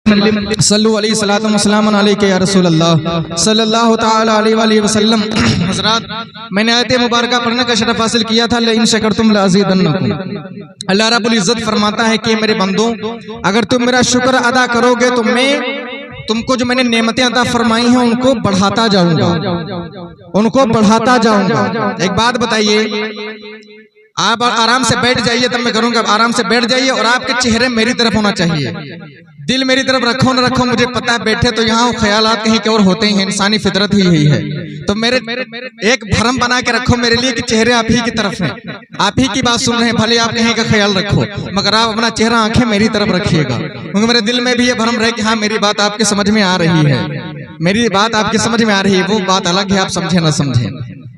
सल्लु अलैहि सलातु वस्सलाम अलैका या रसूल अल्लाह सल्लल्लाहु तआला अलैहि वसल्लम। हज़रात, मैंने आयत मुबारक पढ़ने का शरफ हासिल किया था, लइन शकरतुम लअज़ीदन्नकुम। अल्लाह रब्बुल इज़्ज़त फरमाता है कि मेरे बंदों, अगर तुम मेरा शुक्र अदा करोगे तो मैं तुमको जो मैंने नेमतें अता फरमाई हैं उनको बढ़ाता जाऊंगा, उनको बढ़ाता जाऊंगा। एक बात बताइए, आप आराम से बैठ जाइए, तब मैं करूंगा। आराम से बैठ जाइए और आपके चेहरे मेरी तरफ होना चाहिए, दिल मेरी तरफ रखो न रखो मुझे पता है, बैठे तो यहाँ ख्यालात कहीं के और होते हैं, इंसानी फितरत ही यही है। तो मेरे एक भरम बना के रखो मेरे लिए कि चेहरे आप ही की तरफ हैं, आप ही की बात सुन रहे हैं, भले आप कहीं का ख्याल रखो, मगर आप अपना चेहरा आंखें मेरी तरफ रखिएगा, क्योंकि मेरे दिल में भी ये भरम रहे कि हाँ मेरी बात आपके समझ में आ रही है, मेरी बात आपकी समझ में आ रही है। वो बात अलग है, आप समझे ना समझे,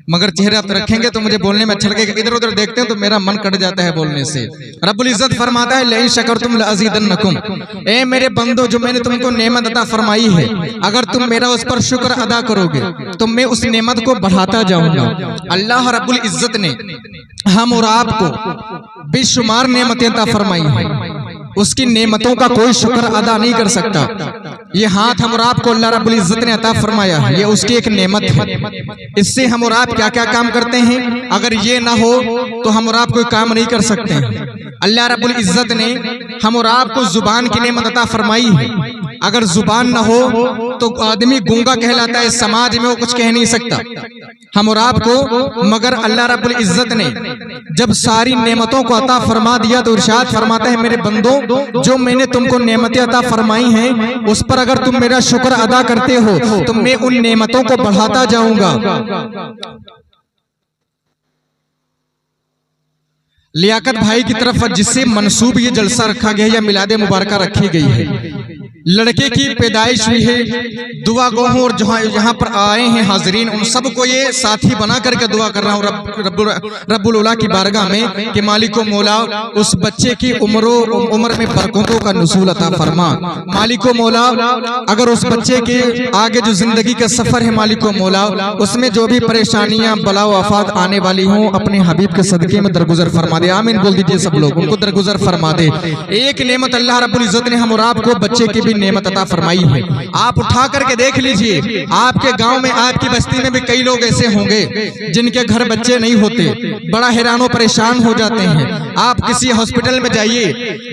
मगर चेहरे आप रखेंगे तो मुझे बोलने में अच्छा लगेगा। इधर उधर देखते हैं तो मेरा मन कट जाता है बोलने से। रब्बुल इज़्ज़त फरमाता है लइन शकरतुम लअज़ीदन्नकुम, ए मेरे बंदो जो मैंने तुमको नेमत अता फरमाई है, अगर तुम मेरा उस पर शुक्र अदा करोगे तो मैं उस नेमत को बढ़ाता जाऊंगा। अल्लाह रब्बुल इज़्ज़त ने हम और आपको बेशुमार नेमतें अता फरमाई हैं, उसकी नेमतों का कोई शुक्र अदा नहीं कर सकता। ये हाथ हम और आपको अल्लाह रब्बुल इज़्ज़त ने अता फरमाया है, ये उसकी एक नेमत है। इससे हम और आप क्या क्या काम करते हैं, अगर ये ना हो तो हम और आप कोई काम नहीं कर सकते हैं। अल्लाह रब्बुल इज़्ज़त ने हम और आपको जुबान की नेमत अता फरमाई है, अगर जुबान ना हो तो आदमी गूंगा कहलाता है, समाज में वो कुछ कह नहीं सकता हम और आपको। मगर अल्लाह रब्बुल इज़्ज़त ने जब सारी नेमतों को अता फरमा दिया तो इरशाद फरमाता है मेरे बंदों जो मैंने तुमको नेमतें अता फरमाई हैं उस पर अगर तुम मेरा शुक्र अदा करते हो तो मैं उन नेमतों को बढ़ाता जाऊंगा। लियाकत भाई की तरफ जिससे मंसूब ये जलसा रखा गया है या मिलादे मुबारका रखी गई है, लड़के की पैदाइश हुई है, दुआ गो हूँ और जहाँ यहाँ पर आए हैं हाजरीन उन सबको ये साथी बना करके दुआ कर रहा हूँ रब्बुल उला की बारगाह में कि मालिको मौला उस बच्चे की उम्र में बरकतों का नुज़ूल अता फरमा। मालिको मौला अगर उस बच्चे के आगे जो जिंदगी का सफर है मालिको मौला उसमें जो भी परेशानियां बला आफात आने वाली हों अपने हबीब के सदके में दरगुजर फरमा दे। आमीन बोल दीजिए सब लोग, उनको दरगुजर फरमा दे। एक नेमत अल्लाह रब्बुल इज़्ज़त ने हम और आपको बच्चे की नेमत अता फरमाई है। आप उठा करके देख लीजिए, आपके गांव में आपकी बस्ती में भी कई लोग ऐसे होंगे जिनके घर बच्चे नहीं होते, बड़ा हैरान परेशान हो जाते हैं। आप किसी हॉस्पिटल में जाइए,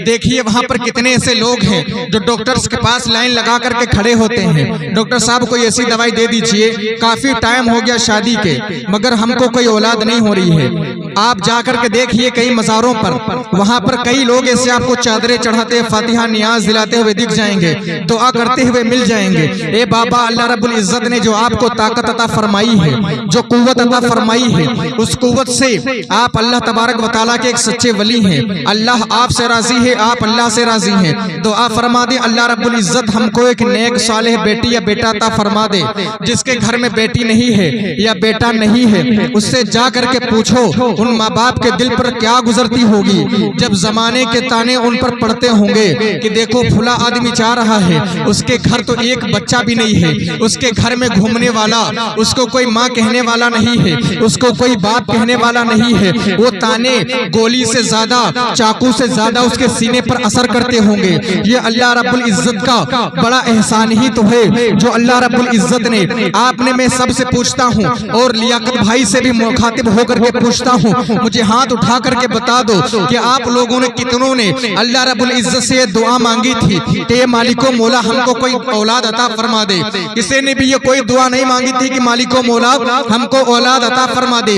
देखिए वहां पर कितने ऐसे लोग हैं जो डॉक्टर्स के पास लाइन लगा करके खड़े होते हैं, डॉक्टर साहब कोई ऐसी दवाई दे दीजिए, काफी टाइम हो गया शादी के मगर हमको कोई औलाद नहीं हो रही है। आप जाकर के देखिए कई मज़ारों पर, वहां पर कई लोग ऐसे आपको चादरें चढ़ाते फातिहा नियाज दिलाते हुए दिख जाएंगे, दुआ करते हुए मिल जाएंगे। ए बाबा, अल्लाह रब्बुल इज़्ज़त ने जो आपको ताकत अता फरमाई है, जो कुव्वत अता फरमाई है, उस कुव्वत से आप अल्लाह तबारक व तआला के एक सच्चे वली हैं। अल्लाह आपसे राजी है, आप अल्लाह से राजी हैं। दुआ फरमा दे अल्लाह रब्बुल इज़्ज़त हमको एक नेक सालेह बेटी या बेटा अता फरमा दे। जिसके घर में बेटी नहीं है या बेटा नहीं है उससे जा करके पूछो उन माँ बाप के दिल पर क्या गुजरती होगी जब जमाने के ताने उन पर पड़ते होंगे कि देखो फुला आदमी जा रहा है, उसके घर तो एक बच्चा भी नहीं है, उसके घर में घूमने वाला, उसको कोई माँ कहने वाला नहीं है, उसको कोई बाप कहने वाला नहीं है। वो ताने गोली से ज्यादा, चाकू से ज्यादा उसके सीने पर असर करते होंगे। ये अल्लाह रब्बुल इज़्ज़त का बड़ा एहसान ही तो है जो अल्लाह रब्बुल इज़्ज़त ने आपने, मैं सबसे पूछता हूँ और लियाकत भाई से भी मुखातिब होकर के पूछता हूँ, मुझे हाथ उठा करके बता दो कि आप लोगों ने कितनों ने अल्लाह रब्बुल इज़्ज़त से दुआ मांगी थी कि मालिको मौला हमको कोई औलाद अता फरमा दे। किसी ने भी ये कोई दुआ नहीं मांगी थी कि मालिको मौला हमको औलाद अता फरमा दे।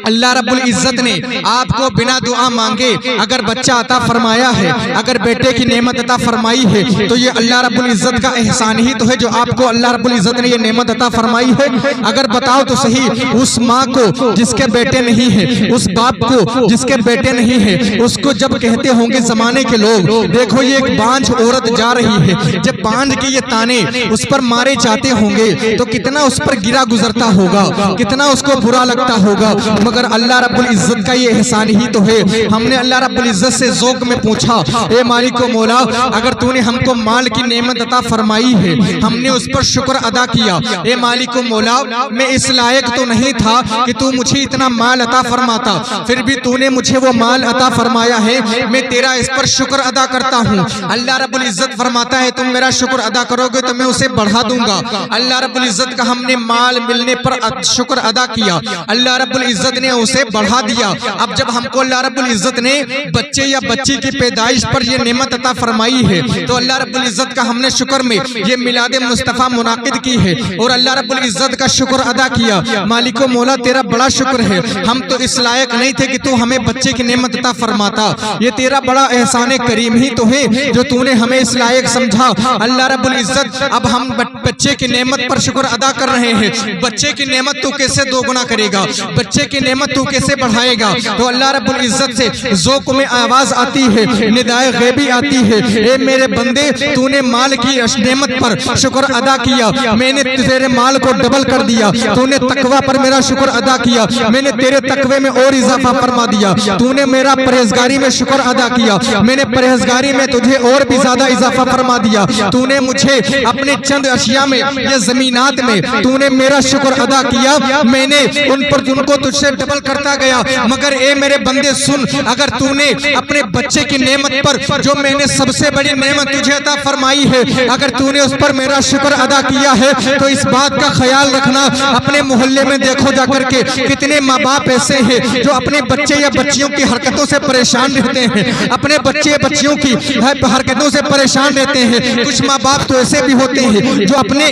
अल्लाह रब्बुल इज़्ज़त ने आपको बिना दुआ मांगे अगर बच्चा अता फरमाया है, अगर बेटे की नेमत अता फरमाई है तो ये अल्लाह रब्बुल इज़्ज़त का एहसान ही तो है जो आपको अल्लाह रब्बुल इज़्ज़त ने ये नेमत अता फरमाई है। अगर बताओ तो सही, उस माँ को जिसके बेटे नहीं है, उस बाप को जिसके बेटे नहीं है, उसको जब कहते होंगे जमाने के लोग देखो ये एक बांझ औरत जा रही है, जब बांझ के ये ताने उस पर मारे जाते होंगे तो कितना उस पर गिरा गुजरता होगा, कितना उसको बुरा लगता होगा। मगर अल्लाह रब्बुल इज़्ज़त का ये एहसान ही तो है। हमने अल्लाह रब्बुल इज़्ज़त से ज़ौक़ में पूछा, ए मालिको मौला अगर तूने हमको माल की नेमत अता फरमाई है, हमने उस पर शुक्र अदा किया। ए मालिको मौला मैं इस लायक तो नहीं था कि तू मुझे इतना माल अता फरमा फरमाता, फिर भी तूने मुझे वो माल अता फरमाया है, मैं तेरा इस पर शुक्र अदा करता हूँ। अल्लाह रब्बुल इज्जत फरमाता है तुम मेरा शुक्र अदा करोगे तो मैं उसे बढ़ा दूंगा। अल्लाह रब्बुल इज्जत का हमने माल मिलने पर शुक्र अदा किया, अल्लाह रब्बुल इज्जत ने उसे बढ़ा दिया। अब जब हमको अल्लाह रब्बुल इज्जत ने बच्चे या बच्ची की पैदाइश पर ये नेमत अता फरमाई है तो अल्लाह रब्बुल इज्जत का हमने शुक्र में ये मिलाद मुस्तफ़ा मुनाकिद की है और अल्लाह रब्बुल इज्जत का शुक्र अदा किया। मालिको मौला तेरा बड़ा शुक्र है, हम तो इस लायक नहीं थे कि तू हमें बच्चे की नेमत अता फरमाता, ये तेरा बड़ा एहसान करीम ही तो है जो तूने हमें इस लायक समझा। अल्लाह रब्बुल इज्जत अब हम बच्चे की नेमत पर शुक्र अदा कर रहे हैं। बच्चे की नेमत तू कैसे दोगुना करेगा, बच्चे की नेमत तू कैसे बढ़ाएगा। तो अल्लाह रब्बुल इज्जत से ज़ौक़ में आवाज आती है, निदाए गैबी आती है, ए मेरे बंदे तूने माल की नेमत पर शुक्र अदा किया, मैंने तेरे माल को डबल कर दिया। तूने तकवा पर मेरा शुक्र अदा किया, मैंने तेरे तकवे में और इजाफा फरमा दिया। तूने मेरा परहेजगारी में शुक्र अदा किया, मैंने परहेजगारी में तुझे और भी ज्यादा इजाफा फरमा दिया। तूने मुझे अपने चंद अशिया में या जमीनात में तूने मेरा शुक्र अदा किया, मैंने उन पर उनको तुझसे डबल करता गया। मगर ए मेरे बंदे सुन, अगर तूने अपने बच्चे की नेमत पर जो मैंने सबसे बड़ी नेमत तुझे अता फरमाई है, अगर तूने उस पर मेरा शुक्र अदा किया है तो इस बात का ख्याल रखना, अपने मोहल्ले में देखो जाकर के कितने माँ बाप ऐसे हैं जो अपने बच्चे या बच्चियों की हरकतों से परेशान रहते हैं, अपने बच्चे बच्चियों की हरकतों से परेशान रहते हैं। कुछ माँ बाप तो ऐसे भी होते हैं जो अपने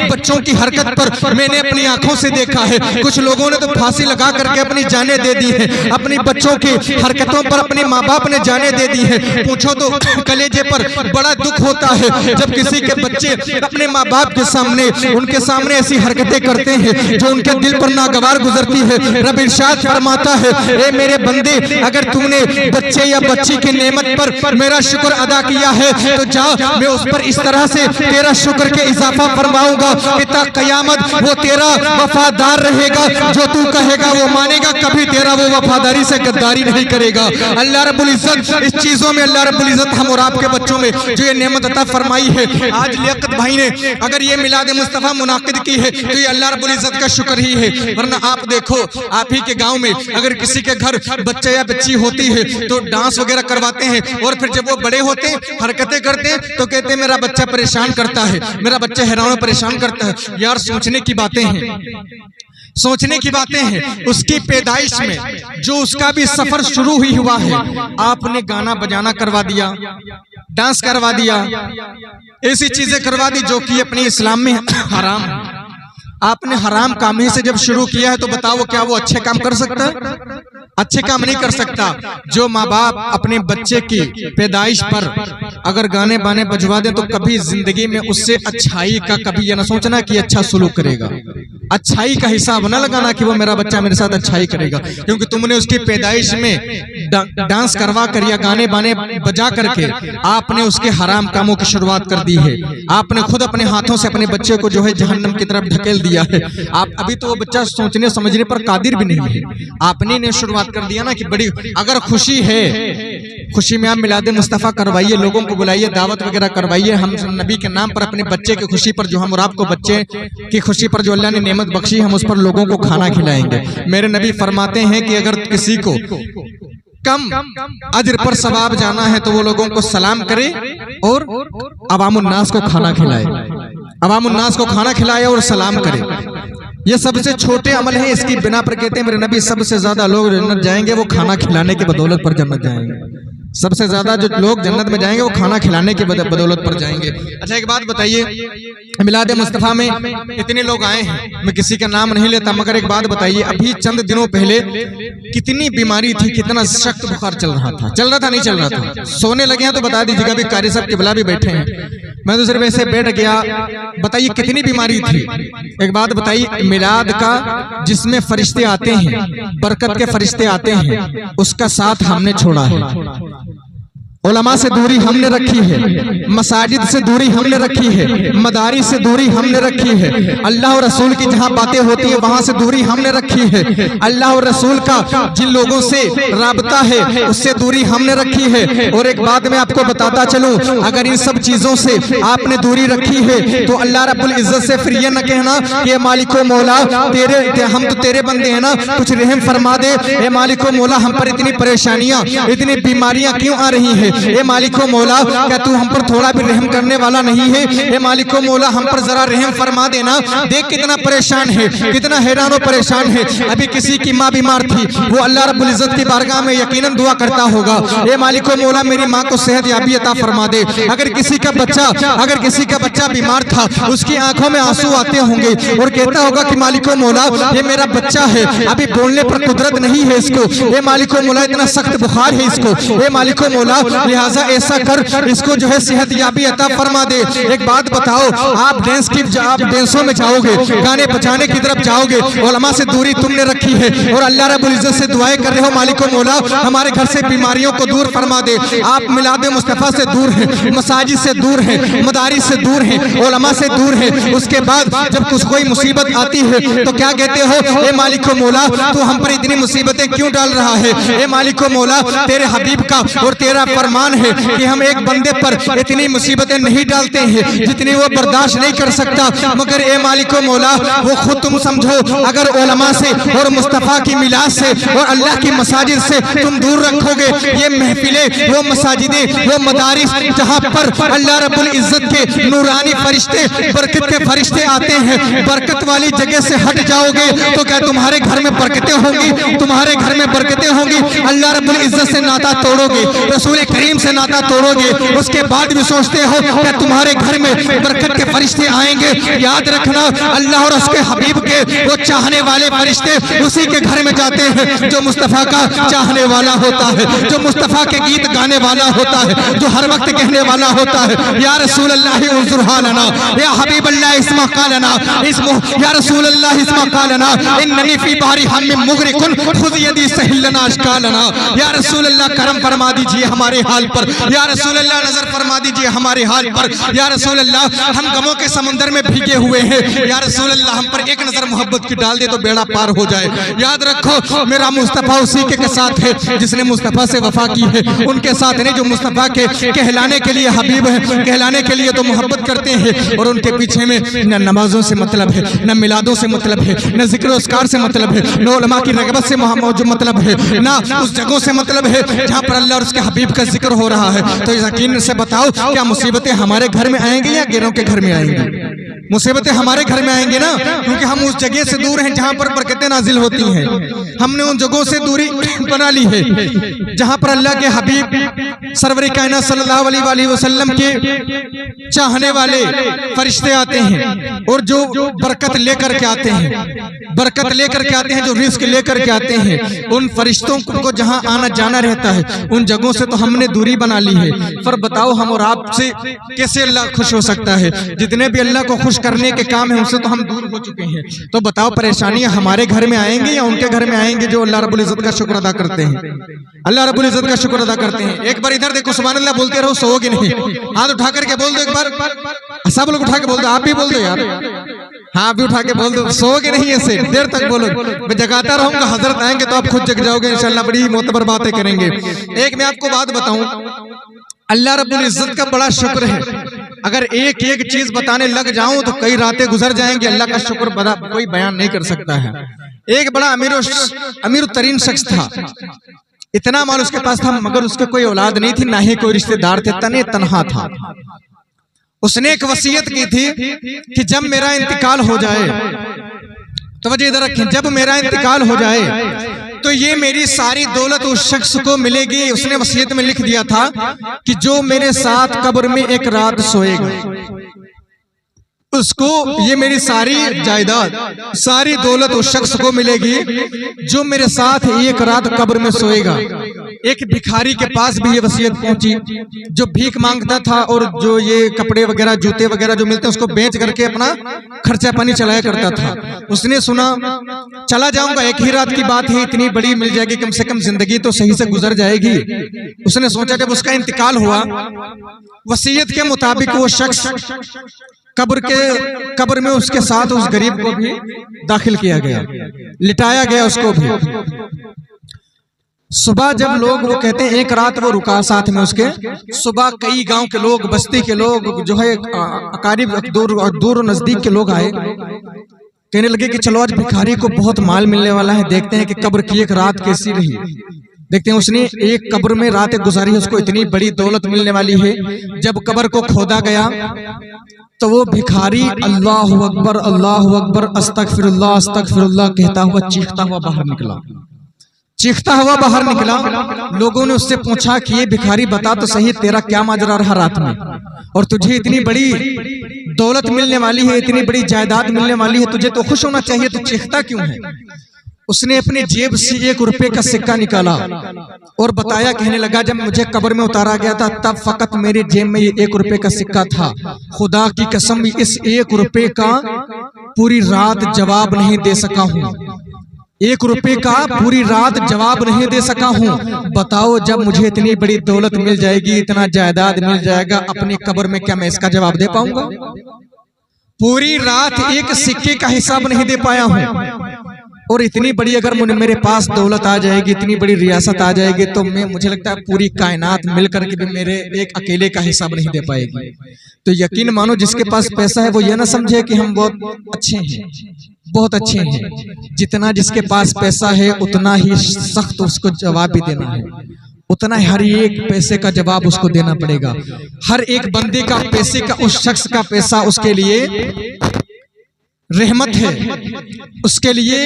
बच्चों की हरकत पर मैंने अपनी आंखों से देखा है, कुछ लोगों ने तो फांसी लगा करके अपनी जानें दे दी है, अपनी बच्चों की हरकतों पर अपने माँ बाप ने जानें दे दी है। पूछो तो कलेजे पर बड़ा दुख होता है जब किसी के बच्चे अपने माँ बाप के सामने उनके सामने ऐसी हरकतें करते हैं जो उनके दिल पर नागवार गुजरती है। रब इरशाद फरमाता है, ए मेरे बंदे अगर तूने बच्चे या बच्ची की नेमत पर मेरा शुक्र अदा किया है तो जा, मैं उस पर इस तरह से तेरा शुक्र के इजाफा फरमाऊंगा कि ता कयामत वो तेरा वफादार रहेगा, जो तू कहेगा वो मानेगा, कभी तेरा वो वफादारी से गद्दारी नहीं करेगा। अल्लाह रब्बुल इज्जत इस चीजों में अल्लाह रब्बुल इज्जत हम और आपके बच्चों में जो ये नेमत अता फरमाई है, आज लियाकत भाई ने अगर ये मिलाद मुस्तफ़ा मुनाकिद की है तो ये अल्लाह रब्बुल इज्जत का शुक्र ही है। वरना आप देखो आप ही के गांव में अगर किसी के घर बच्चे या बच्ची होती है तो डांस वगैरह करवाते हैं और फिर जब वो बड़े होते हैं हरकतें करते हैं तो कहते हैं मेरा बच्चा परेशान करता है, मेरा बच्चा हैरान परेशान करता है। यार सोचने की बातें हैं, सोचने की बातें हैं। उसकी पैदाइश में जो उसका भी सफर शुरू ही हुआ है, आपने गाना बजाना करवा दिया, डांस करवा दिया, ऐसी चीजें करवा दी जो कि अपने इस्लाम में हराम है। आपने हराम काम ही से जब शुरू किया है तो बताओ क्या वो अच्छे काम कर सकता है? अच्छे काम नहीं कर सकता। जो माँ बाप अपने बच्चे की पैदाइश पर अगर गाने बाने बजवा दें तो कभी जिंदगी में उससे अच्छाई का कभी यह ना सोचना कि अच्छा सुलूक करेगा, अच्छाई का हिसाब न लगाना कि वो मेरा बच्चा मेरे साथ अच्छाई करेगा, क्योंकि तुमने उसकी पैदाइश में डांस करवा कर या गाने बाने बजा करके आपने उसके हराम कामों की शुरुआत कर दी है। आपने खुद अपने हाथों से अपने बच्चे को जो है जहन्नम की तरफ ढकेल दिया है। आप अभी तो वो बच्चा सोचने समझने पर कादिर भी नहीं है, आपने ने शुरुआत कर दिया ना कि बड़ी अगर खुशी है, खुशी में आप मिलाद मुस्तफ़ा करवाइए, लोगों को बुलाइए, दावत वगैरह करवाइए। हम नबी के नाम पर अपने बच्चे की खुशी पर जो हम और आपको बच्चे की खुशी पर जो अल्लाह ने नेमत बख्शी हम उस पर लोगों को खाना खिलाएंगे। मेरे नबी फरमाते हैं कि अगर किसी को कम अजर पर सवाब जाना है तो वो लोगों को सलाम करे और अवामुन्नास को खाना खिलाए, अवामुन्नास को खाना खिलाए और सलाम करे। ये सबसे छोटे अमल है, इसकी बिना पर कहते हैं मेरे नबी सबसे ज्यादा लोग जन्नत जाएंगे वो खाना खिलाने की बदौलत पर जन्नत जाएंगे। सबसे ज्यादा जो लोग जन्नत में जाएंगे वो खाना खिलाने की बदौलत पर जाएंगे। अच्छा एक बात बताइए, मिलाद मुस्तफ़ा में इतने लोग आए हैं, मैं किसी का नाम नहीं लेता, मगर एक बात बताइए, अभी चंद दिनों पहले कितनी बीमारी थी, कितना सख्त बुखार चल रहा था, चल रहा था नहीं चल रहा था? सोने लगे हैं तो बता दीजिएगा, अभी कारी साहब किबला भी बैठे हैं, मैं तो सिर्फ ऐसे बैठ गया। बताइए कितनी बीमारी थी। एक बात बताइए, मिलाद का जिसमें फरिश्ते आते हैं, बरकत के फरिश्ते आते हैं, उसका साथ हमने छोड़ा है। उलमा से दूरी हमने रखी है, मसाजिद से दूरी हमने रखी है, मदारिस से दूरी हमने रखी है, अल्लाह और रसूल की जहाँ बातें होती है वहां से दूरी हमने रखी है, अल्लाह और रसूल का जिन लोगों से राबता है उससे दूरी हमने रखी है। और एक बात मैं आपको बताता चलूं, अगर इन सब चीजों से आपने दूरी रखी है तो अल्लाह रब्बुल इज्जत से फिर ये न कहना कि मालिको मौला हम तो तेरे बंदे हैं ना, कुछ रहम फरमा दे। ए मालिको मौला हम पर इतनी परेशानियां इतनी बीमारियां क्यों आ रही है? ए मालिको मौला क्या तू हम पर थोड़ा भी रहम करने वाला नहीं है? ए मालिको मौला हम पर जरा रहम फरमा देना। देख कितना परेशान है, कितना हैरान और परेशान है। अभी किसी की माँ बीमार थी, वो अल्लाह रब्बुल इज्जत की बारगाह में यकीनन दुआ करता होगा, ए मालिको मौला मेरी माँ को सेहत याबी अता फरमा दे। अगर किसी का बच्चा बीमार था, उसकी आंखों में आंसू आते होंगे और कहता होगा कि मालिको मौला ये मेरा बच्चा है, अभी बोलने पर कुदरत नहीं है इसको, ए मालिको मौला इतना सख्त बुखार है इसको, ए मालिको मौला लिहाजा ऐसा कर इसको जो है सेहत याबी अता फरमा दे। एक बात बताओ, आप डेंसों में जाओगे, गाने बजाने की तरफ जाओगे, उलमा से दूरी तुमने रखी है और अल्लाह रब्बुल इज्जत से दुआएं कर रहे हो मालिको मौला हमारे घर से बीमारियों को दूर फरमा दे। आप मिलाद मुस्तफा से दूर हैं, मसाजिद से दूर हैं, मदारिस से दूर हैं, उलमा से दूर हैं। उसके बाद जब कुछ कोई मुसीबत आती है तो क्या कहते हो? ए मालिको मौला तू हम पर इतनी मुसीबतें क्यों डाल रहा है? ए मालिको मौला तेरे हबीब का और तेरा फरमान है कि हम एक बंदे पर इतनी मुसीबतें नहीं डालते हैं जितनी वो बर्दाश्त नहीं कर सकता, मगर ए मालिको मौला वो खुद तुम समझो, अगर उलमा से और मुस्तफा की मिलाद से और अल्लाह की मसाजिद से तुम दूर रखोगे, ये महफिलें, वो मसाजिदें, वो मदारिस जहाँ पर अल्लाह रब्बुल इज्जत के नूरानी फरिश्ते, बरकत के फरिश्ते आते हैं, बरकत वाली जगह से हट जाओगे तो क्या तुम्हारे घर में बरकतें होंगी? तुम्हारे घर में बरकतें होंगी। अल्लाह रब्बुल इज्जत से नाता तोड़ोगे, रसूल करीम से नाता तोड़ोगे, उसके बाद भी सोचते हो क्या तुम्हारे घर में बरकत के फरिश्ते आएंगे? याद रखना, अल्लाह और उसके हबीब के वो चाहने वाले फरिश्ते उसी के घर में जाते हैं जो मुस्तफा का चाहने वाला होता है, जो मुस्तफा के गीत गाने वाला होता है, जो हर वक्त कहने वाला होता है या रसूल अल्लाह उन्जुर हालना, या हबीब अल्लाह इस्मा कालना, या रसूल अल्लाह इस्मा कालना, इन्ननी फी बारी हम मुगरिकुन खुद यदी सहिलना अशकालना। या रसूल अल्लाह करम फरमा दीजिए हमारे हाल पर, या रसूल अल्लाह नजर फरमा दीजिए हमारे हाल पर, या रसूल अल्लाह हम गमों के समंदर में भीगे हुए हैं, या रसूल अल्लाह हम पर एक नजर मोहब्बत की डाल दे तो बेड़ा पार हो जाए। याद रखो मेरा मुस्तफा उसी के साथ है जिसने मुस्तफा से वफा की है, उनके साथ नहीं जो मुस्तफा के कहलाने के लिए हबीब है, कहलाने के लिए तो मोहब्बत करते हैं और उनके पीछे में न नमाजों से मतलब है, न मिलादों से मतलब है, न जिक्र उसकार से मतलब है, न उलमा की रगबत से मतलब है, ना उस जगहों से मतलब है जहाँ पर अल्लाह और उसके हबीब का जिक्र हो रहा है। तो यकीन से बताओ क्या मुसीबतें हमारे घर में आएंगी या गैरों के घर में आएंगी? मुसीबतें हमारे घर में आएंगे ना, क्योंकि हम उस जगह से दूर हैं जहां पर बरकतें नाजिल होती हैं। हमने उन जगहों से दूरी बना ली है जहां पर अल्लाह के हबीब सरवर कायनात सल्लल्लाहु अलैहि वसल्लम के चाहने वाले फरिश्ते आते हैं और जो बरकत लेकर के आते हैं, बरकत लेकर के आते हैं, जो रिस्क लेकर के आते हैं, उन फरिश्तों को जहां आना जाना रहता है उन जगहों से तो हमने दूरी बना ली है। पर बताओ हम और आपसे कैसे अल्लाह खुश हो सकता है? जितने भी अल्लाह को खुश करने के काम है उनसे तो हम दूर हो चुके हैं। तो बताओ परेशानियां हमारे घर में आएंगी या उनके घर में आएंगे जो अल्लाह रब्बुल इज्जत का शुक्र अदा करते हैं? अल्लाह रब्बुल इज्जत का शुक्र अदा करते हैं। एक बार इधर देखो, सुभान अल्लाह बोलते रहो, सोओगे नहीं। हाथ उठा करके बोल दो एक बार, सब लोग उठा के बोल दो, आप भी बोल दो यार, हाँ आप भी उठा के बोल दो, सोओगे नहीं ऐसे देर तक बोलो। मैं जगाता रहूंगा, हजरत आएंगे तो आप खुद जग जाओगे इंशाल्लाह, बड़ी मोतबर बातें करेंगे। एक मैं आपको बात बताऊं, अल्लाह रब्बुल इज्जत का बड़ा शुक्र है। अगर एक एक चीज बताने लग जाऊं तो कई रातें गुजर जाएंगी। अल्लाह का शुक्र बड़ा कोई बयान नहीं कर सकता है। एक बड़ा अमीर तरीन शख्स था, इतना माल उसके पास था, मगर उसके कोई औलाद नहीं थी, ना ही कोई रिश्तेदार थे, तने तनहा था। उसने एक वसीयत की थी कि जब मेरा इंतकाल हो जाए, तो वजह इधर रखें, जब मेरा इंतकाल हो जाए तो ये मेरी सारी दौलत उस शख्स को मिलेगी। उसने वसीयत में लिख दिया था कि जो मेरे साथ कब्र में एक रात सोएगा, उसको ये मेरी सारी जायदाद, सारी दौलत उस शख्स को मिलेगी जो मेरे साथ एक रात कब्र में सोएगा। एक भिखारी के पास भी ये वसीयत पहुंची जो भीख मांगता था और जो ये कपड़े वगैरह जूते वगैरह जो मिलते हैं उसको बेच करके अपना खर्चा पानी चलाया करता था। उसने सुना चला जाऊंगा, एक ही रात की बात है, इतनी बड़ी मिल जाएगी, कम से कम जिंदगी तो सही से गुजर जाएगी। उसने सोचा जब उसका इंतकाल हुआ, वसीयत के मुताबिक वो शख्स कब्र में उसके साथ उस गरीब को भी दाखिल किया गया, लिटाया गया उसको भी। सुबह जब लोग, वो कहते हैं एक रात वो रुका साथ में उसके, सुबह कई गांव के लोग, बस्ती के लोग जो है अकारीब दूर नजदीक के लोग आए, कहने लगे कि चलो आज भिखारी को बहुत माल मिलने वाला है, देखते हैं कि कब्र की एक रात कैसी रही। देखते हैं उसने एक कब्र में रात गुजारी है, उसको इतनी बड़ी दौलत मिलने वाली है। जब कब्र को खोदा गया तो वो भिखारी अल्लाहु अकबर अल्लाहु अकबर अस्तगफिरुल्लाह अस्तगफिरुल्लाह कहता हुआ चीखता हुआ बाहर निकला, चीखता हुआ बाहर निकला। लोगों ने उससे पूछा कि ये भिखारी बता तो सही, तेरा क्या माजरा रहा रात में, और तुझे इतनी बड़ी दौलत मिलने वाली है, इतनी बड़ी जायदाद मिलने वाली है, तुझे तो खुश होना चाहिए, तू चीखता क्यों है? उसने अपनी जेब से 1 रुपए का सिक्का निकाला और बताया, कहने लगा जब मुझे कब्र में उतारा गया था तब फकत मेरी जेब में ये 1 रुपए का सिक्का था। खुदा की कसम इस 1 रुपए का पूरी रात जवाब नहीं दे सका हूँ, 1 रुपए का पूरी रात जवाब नहीं दे सका हूँ। बताओ जब मुझे इतनी बड़ी दौलत मिल जाएगी, इतना जायदाद मिल जाएगा, अपनी कब्र में क्या मैं इसका जवाब दे पाऊंगा? पूरी रात एक सिक्के का हिसाब नहीं दे पाया हूँ, और इतनी बड़ी अगर मेरे पास दौलत आ जाएगी, इतनी बड़ी रियासत आ जाएगी, तो मुझे लगता है पूरी कायनात मिलकर के भी मेरे एक अकेले का हिसाब नहीं दे पाएगी। तो यकीन मानो जिसके पास पैसा है वो ये ना समझे कि हम बहुत अच्छे हैं, बहुत अच्छे हैं। जितना जिसके पास पैसा है उतना ही सख्त उसको जवाब भी देना है, उतना हर एक पैसे का जवाब उसको देना पड़ेगा। हर एक बंदे का पैसे का, उस शख्स का पैसा उसके लिए रहमत है, उसके लिए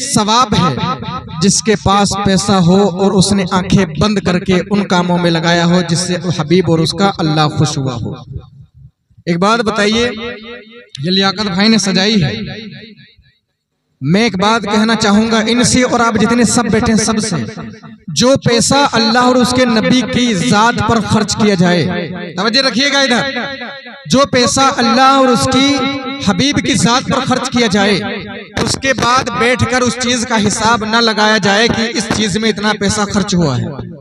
सवाब है जिसके पास पैसा हो और उसने आंखें बंद करके उन कामों में लगाया हो जिससे हबीब और उसका अल्लाह खुश हुआ हो। एक बात बताइए, ये लियाकत भाई ने सजाई है, मैं एक बात कहना चाहूंगा इनसे और आप जितने सब बैठे हैं सबसे, जो पैसा अल्लाह और उसके नबी की जात पर खर्च किया जाए, तवज्जो रखिएगा इधर, जो पैसा अल्लाह और उसकी हबीब की जात पर खर्च किया जाए, उसके बाद बैठकर उस चीज का हिसाब न लगाया जाए कि इस चीज में इतना पैसा खर्च हुआ है।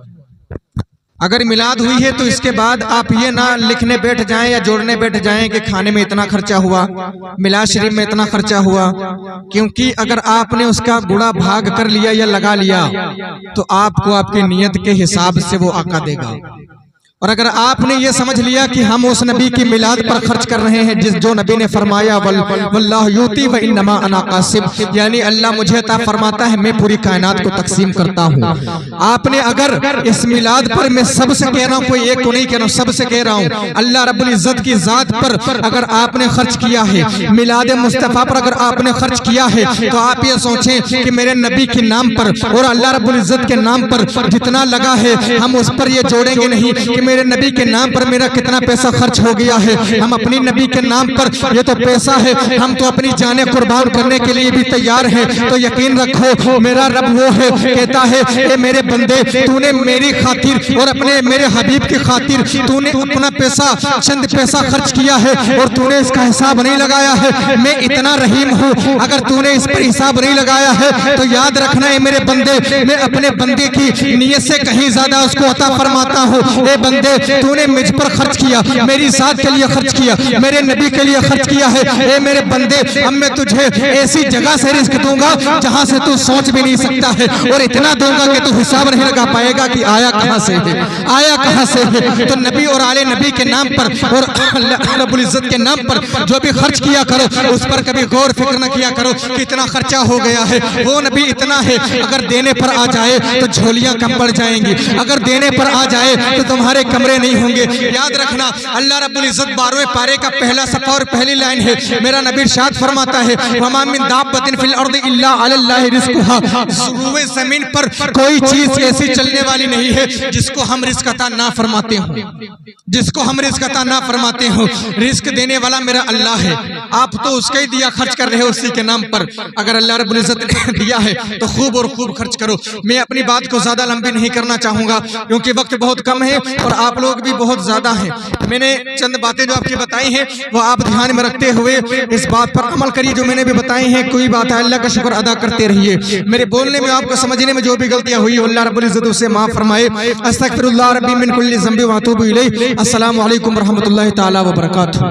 अगर मिलाद हुई है तो इसके बाद आप ये ना लिखने बैठ जाएं या जोड़ने बैठ जाएं कि खाने में इतना खर्चा हुआ, मिलाद शरीफ में इतना खर्चा हुआ, क्योंकि अगर आपने उसका गुणा भाग कर लिया या लगा लिया तो आपको आपकी नियत के हिसाब से वो आका देगा। और अगर आपने ये समझ लिया कि हम उस नबी की मिलाद पर खर्च कर रहे हैं जो नबी ने फरमाया वल्लाहु यूती व इन्नमा अना कासिम, यानी अल्लाह मुझे अता फरमाता है, मैं पूरी कायनात को तकसीम करता हूँ। आपने अगर इस मिलाद पर, मैं सबसे कह रहा हूँ, कोई एक को नहीं कह रहा हूँ, सबसे कह रहा हूँ, अल्लाह रब्बुल इज्जत की जात पर अगर आपने खर्च किया है, मिलाद मुस्तफा पर अगर आपने खर्च किया है, तो आप ये सोचें कि मेरे नबी के नाम पर और अल्लाह रब्बुल इज्जत के नाम पर जितना लगा है हम उस पर ये जोड़ेंगे नहीं कि मेरे नबी के नाम पर मेरा कितना पैसा खर्च हो गया है। हम अपनी नबी के नाम पर, ये तो पैसा है, हम तो अपनी जाने कुर्बान करने के लिए भी तैयार हैं। तो यकीन रखो मेरा रब वो है, कहता है ए मेरे बंदे, तूने मेरी खातिर और अपने मेरे हबीब की खातिर तूने अपना पैसा, चंद पैसा खर्च किया है और तूने इसका हिसाब नहीं लगाया है। मैं इतना रहीम हूँ, अगर तूने इस पर हिसाब नहीं लगाया है तो याद रखना है मेरे बंदे, मैं अपने बंदे की नीयत से कहीं ज्यादा उसको अता फरमाता हूँ। ए बंदे, तूने मुझ पर खर्च किया, मेरी जात के लिए खर्च किया, मेरे नबी के लिए खर्च किया है। ए मेरे बंदे, अब मैं तुझे ऐसी जगह से रिस्क दूंगा जहां से तू सोच भी नहीं सकता है, और इतना दूंगा कि तू हिसाब नहीं लगा पाएगा कि आया कहां से है, आया कहां से है। तो नबी और आले नबी के नाम पर और अल्लाह रब्बुल इज्जत के नाम पर जो भी खर्च किया करो, उस पर कभी गौर फिक्र न किया करो कि इतना खर्चा हो गया है, वो नबी इतना है। अगर देने पर आ जाए तो झोलियां कम पड़ जाएंगी, अगर देने पर आ जाए तो तुम्हारे कमरे नहीं होंगे। याद रखना, अल्लाह रब्बुल इज्जत 12वें पारे का पहला सफ़ा और पहली लाइन है, मेरा नबी इरशाद फरमाता है, वमा मिन दाब्बतिन फिल अर्दि इल्ला अलल्लाहि रिज़्कुहा, ज़रूर ज़मीन पर कोई चीज ऐसी चलने वाली नहीं है जिसको हम रिज़्क़ अता ना फरमाते हो, जिसको हम रिज़्क़ अता ना फरमाते हो। रिज़्क़ देने वाला मेरा अल्लाह है, आप तो उसका ही दिया खर्च कर रहे हो उसी के नाम पर। अगर अल्लाह रब्बुल इज्जत ने दिया है तो खूब और खूब खर्च करो। मैं अपनी बात को ज्यादा लंबी नहीं करना चाहूंगा क्योंकि वक्त बहुत कम है और आप लोग भी बहुत ज्यादा हैं। मैंने चंद बातें जो आपकी बताई हैं वो आप ध्यान में रखते हुए इस बात पर अमल करिए जो मैंने भी बताई हैं। कोई बात है, अल्लाह का शुक्र अदा करते रहिए। मेरे बोलने में, आपको समझने में जो भी गलतियां हुई अल्लाह रब्बुल इज्जत उसे माफ फरमाए। अस्तगफिरुल्लाह रब्बी मिन कुल्ली ज़ंबि व अतूबु इलैह। अस्सलामु अलैकुम व रहमतुल्लाहि तआला व बरकातहू।